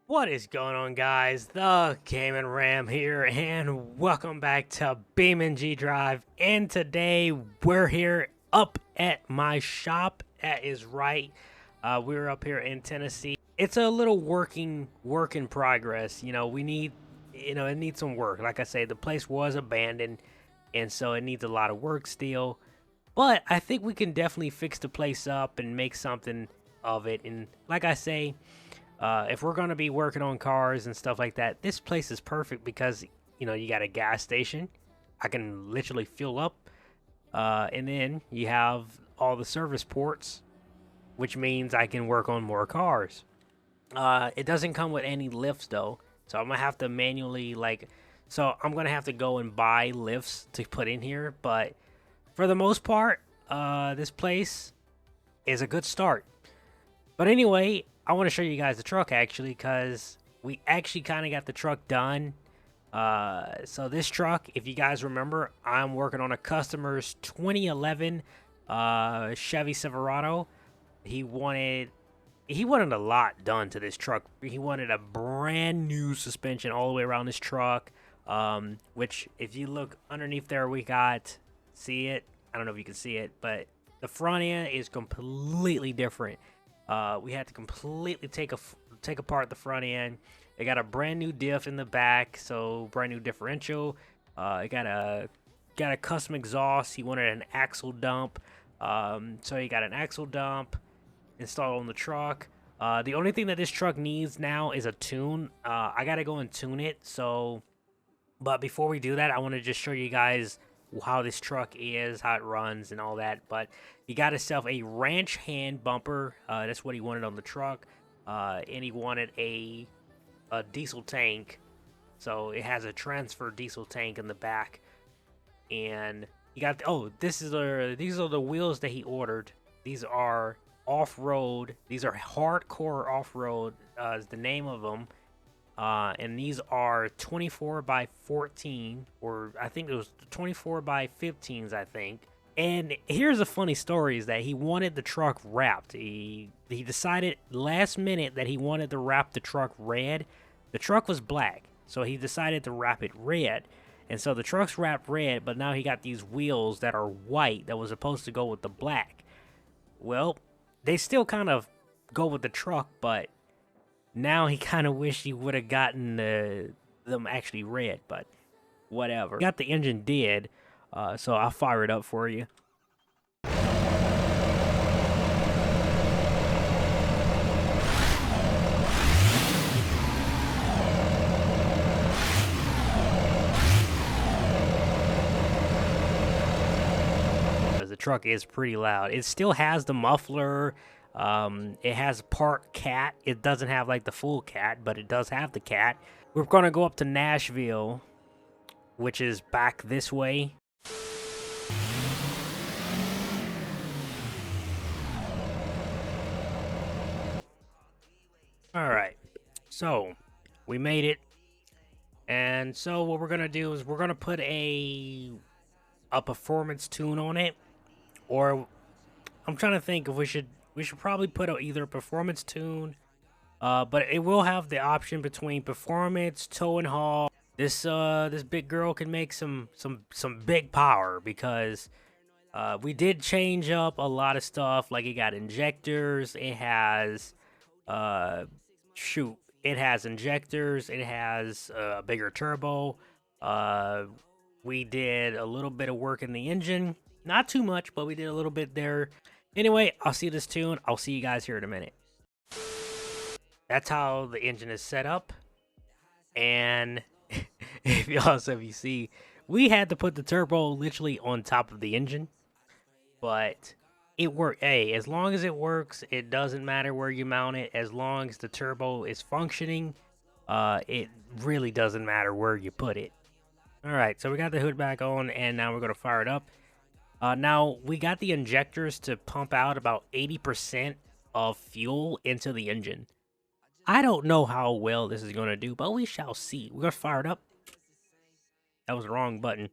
What is going on, guys? The Gaming Ram here, and welcome back to BeamNG Drive. And today we're here up at my shop. That is right. We're up here in Tennessee. It's a little work in progress. We need, it needs some work. Like I say, the place was abandoned, and so it needs a lot of work still. But I think we can definitely fix the place up and make something of it. And like I say, if we're going to be working on cars and stuff like that, this place is perfect because, you got a gas station. I can literally fill up. And then you have all the service ports, which means I can work on more cars. It doesn't come with any lifts, though. So I'm going to have to manually, I'm going to have to go and buy lifts to put in here. But for the most part, this place is a good start. But anyway, I want to show you guys the truck, actually, because we actually kind of got the truck done. So this truck, if you guys remember, I'm working on a customer's 2011 Chevy Silverado. He wanted a lot done to this truck. He wanted a brand new suspension all the way around this truck, which if you look underneath there, see it? I don't know if you can see it, but the front end is completely different. We had to completely take apart the front end. It got a brand new diff in the back, so brand new differential. It got a custom exhaust. He wanted an axle dump, so he got an axle dump installed on the truck. The only thing that this truck needs now is a tune. I gotta go and tune it. But before we do that, I want to just show you guys how this truck is, how it runs, and all that. But he got himself a ranch hand bumper. That's what he wanted on the truck. And he wanted a diesel tank. So it has a transfer diesel tank in the back. And he got these are the wheels that he ordered. These are off-road. These are hardcore off-road is the name of them. And these are 24 by 14, or I think it was 24 by 15s, I think. And here's a funny story, is that he wanted the truck wrapped. He decided last minute that he wanted to wrap the truck red. The truck was black, so he decided to wrap it red. And so the truck's wrapped red, but now he got these wheels that are white that was supposed to go with the black. Well, they still kind of go with the truck, but now he kind of wished he would have gotten them actually red, but whatever. Got the engine dead, so I'll fire it up for you. The truck is pretty loud. It still has the muffler. It has part cat. It doesn't have like the full cat, but it does have the cat. We're gonna go up to Nashville, which is back this way. All right, so we made it, and so what we're gonna do is we're gonna put a performance tune on it, or I'm trying to think if we should probably put either a performance tune, but it will have the option between performance, tow and haul. This big girl can make some big power, because we did change up a lot of stuff. Like, it got injectors. It has it has injectors. It has a bigger turbo. We did a little bit of work in the engine. Not too much, but we did a little bit there. Anyway, I'll see this tune. I'll see you guys here in a minute. That's how the engine is set up. And if you see, we had to put the turbo literally on top of the engine. But it worked. Hey, as long as it works, it doesn't matter where you mount it. As long as the turbo is functioning, it really doesn't matter where you put it. Alright, so we got the hood back on, and now we're going to fire it up. Now, we got the injectors to pump out about 80% of fuel into the engine. I don't know how well this is going to do, but we shall see. We're going to fire it up. That was the wrong button.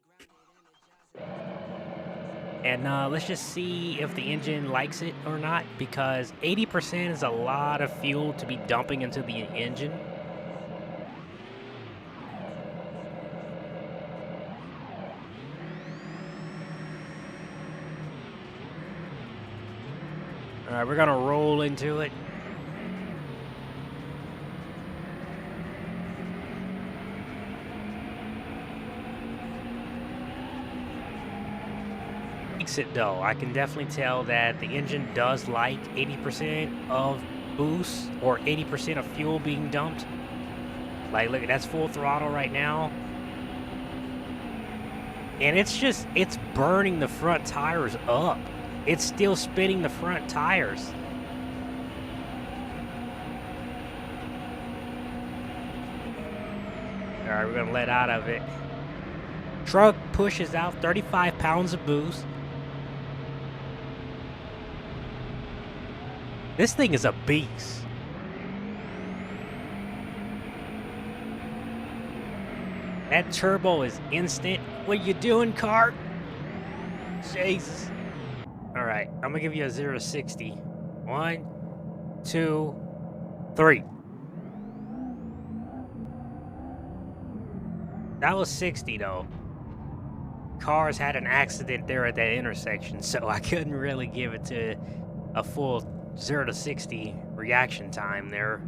And let's just see if the engine likes it or not, because 80% is a lot of fuel to be dumping into the engine. All right, we're gonna roll into it. It though, I can definitely tell that the engine does like 80% of boost or 80% of fuel being dumped. Like, look, that's full throttle right now. And it's burning the front tires up. It's still spinning the front tires. All right, we're gonna let out of it. Truck pushes out 35 pounds of boost. This thing is a beast. That turbo is instant. What are you doing, car? Jesus. All right, I'm gonna give you a 0 to 60. 1, 2, 3. That was 60 though. Cars had an accident there at that intersection, so I couldn't really give it to a full 0 to 60 reaction time there.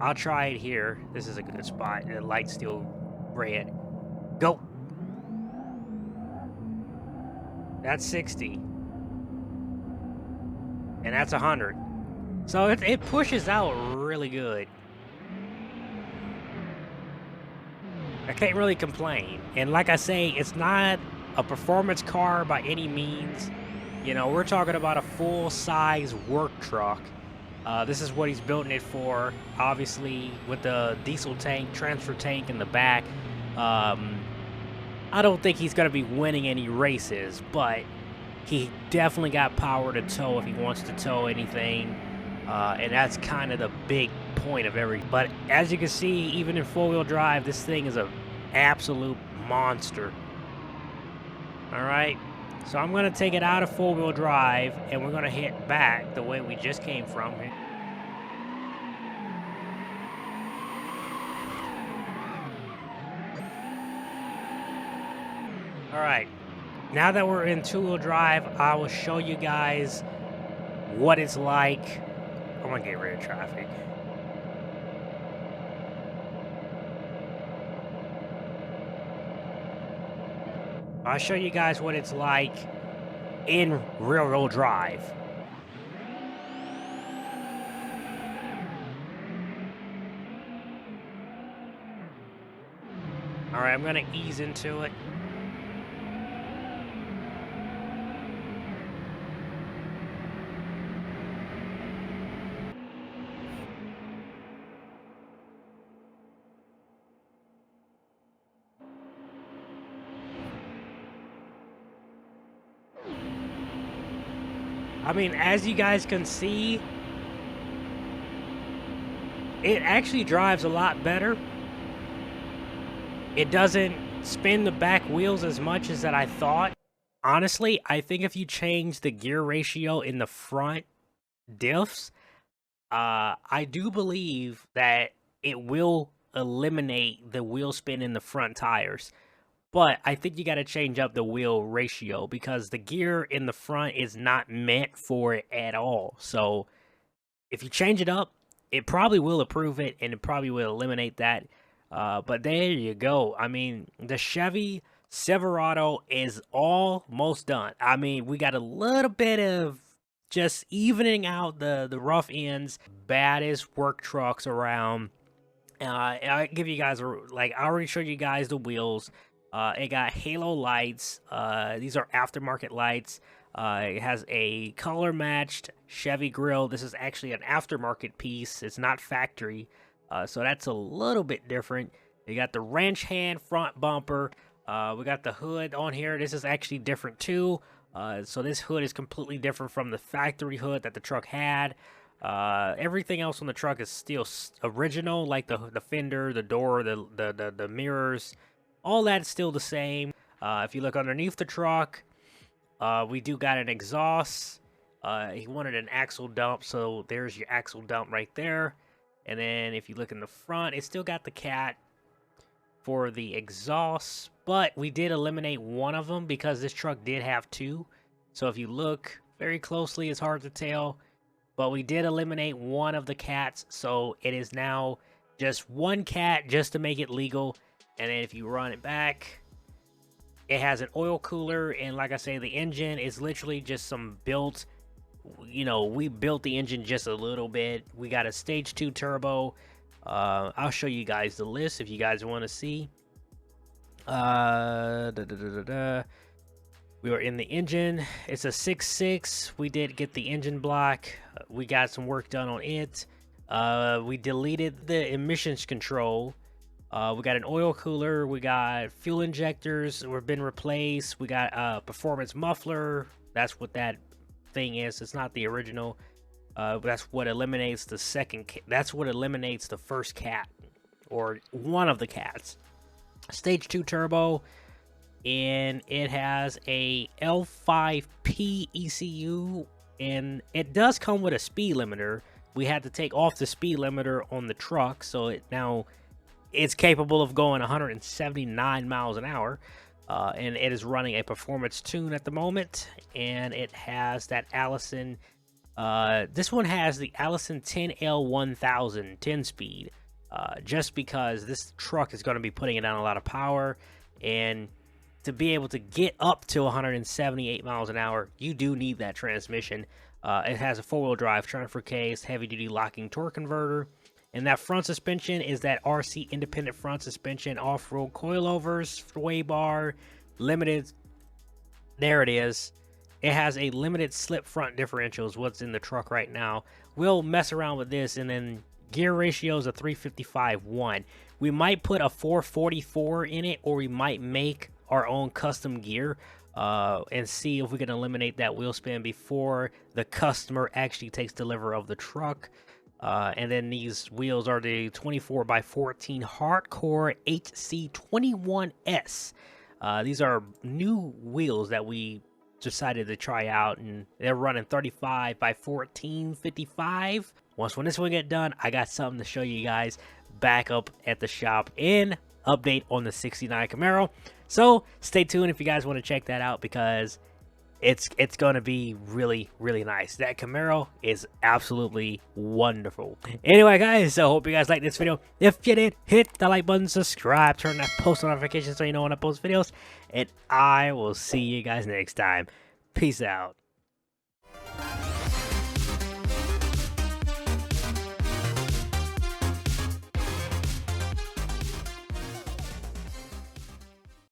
I'll try it here. This is a good spot. The light's still red. Go. That's 60. And that's 100. So it pushes out really good. I can't really complain. And like I say, it's not a performance car by any means. You know, we're talking about a full-size work truck. This is what he's building it for. Obviously, with the diesel tank, transfer tank in the back. I don't think he's going to be winning any races, but he definitely got power to tow if he wants to tow anything. And that's kind of the big point of everything. But as you can see, even in four-wheel drive, this thing is an absolute monster. All right, so I'm going to take it out of four-wheel drive, and we're going to hit back the way we just came from. All right, now that we're in two-wheel drive, I will show you guys what it's like. I'm going to get rid of traffic. I'll show you guys what it's like in rear-wheel drive. All right, I'm going to ease into it. I mean, as you guys can see, it actually drives a lot better. It doesn't spin the back wheels as much as that I thought. Honestly, I think if you change the gear ratio in the front diffs, I do believe that it will eliminate the wheel spin in the front tires. But I think you got to change up the wheel ratio because the gear in the front is not meant for it at all. So if you change it up, it probably will improve it and it probably will eliminate that. But there you go. I mean, the Chevy Silverado is almost done. I mean, we got a little bit of just evening out the rough ends. Baddest work trucks around. I give you guys, I already showed you guys the wheels. It got halo lights. These are aftermarket lights. It has a color matched Chevy grille. This is actually an aftermarket piece. It's not factory. So that's a little bit different. You got the wrench hand front bumper. We got the hood on here. This is actually different too. So this hood is completely different from the factory hood that the truck had. Everything else on the truck is still original, like the fender, the door, the mirrors. All that's still the same. If you look underneath the truck, we do got an exhaust. He wanted an axle dump, so there's your axle dump right there. And then if you look in the front, it's still got the cat for the exhaust. But we did eliminate one of them because this truck did have two. So if you look very closely. It's hard to tell. But we did eliminate one of the cats, so it is now just one cat just to make it legal. And then if you run it back, it has an oil cooler, and like I say, the engine is literally just some built, you know, we built the engine just a little bit. We got a stage 2 turbo. I'll show you guys the list if you guys want to see. We were in the engine. It's a 6.6. We did get the engine block. We got some work done on it. We deleted the emissions control. We got an oil cooler. We got fuel injectors. We've been replaced. We got a performance muffler. That's what that thing is. It's not the original. That's what eliminates the second. That's what eliminates the first cat, or one of the cats. Stage 2 turbo. And it has a L5P ECU, and it does come with a speed limiter. We had to take off the speed limiter on the truck, so it's capable of going 179 miles an hour, and it is running a performance tune at the moment, and it has that Allison. This one has the Allison 10L1000 10 speed, just because this truck is going to be putting it on a lot of power, and to be able to get up to 178 miles an hour, you do need that transmission. It has a 4-wheel drive transfer case, heavy-duty locking torque converter, and that front suspension is that RC independent front suspension, off-road coilovers, sway bar, limited. There it is. It has a limited slip front differential is what's in the truck right now. We'll mess around with this, and then gear ratio is a 355-1. We might put a 444 in it, or we might make our own custom gear and see if we can eliminate that wheel spin before the customer actually takes delivery of the truck. And then these wheels are the 24x14 Hardcore HC21S. These are new wheels that we decided to try out, and they're running 35x14 55. When this one get done, I got something to show you guys back up at the shop and update on the 69 Camaro. So stay tuned if you guys want to check that out, because it's going to be really, really nice. That Camaro is absolutely wonderful. Anyway, guys, I hope you guys liked this video. If you did, hit the like button, subscribe, turn that post notification so you know when I post videos, and I will see you guys next time. Peace out.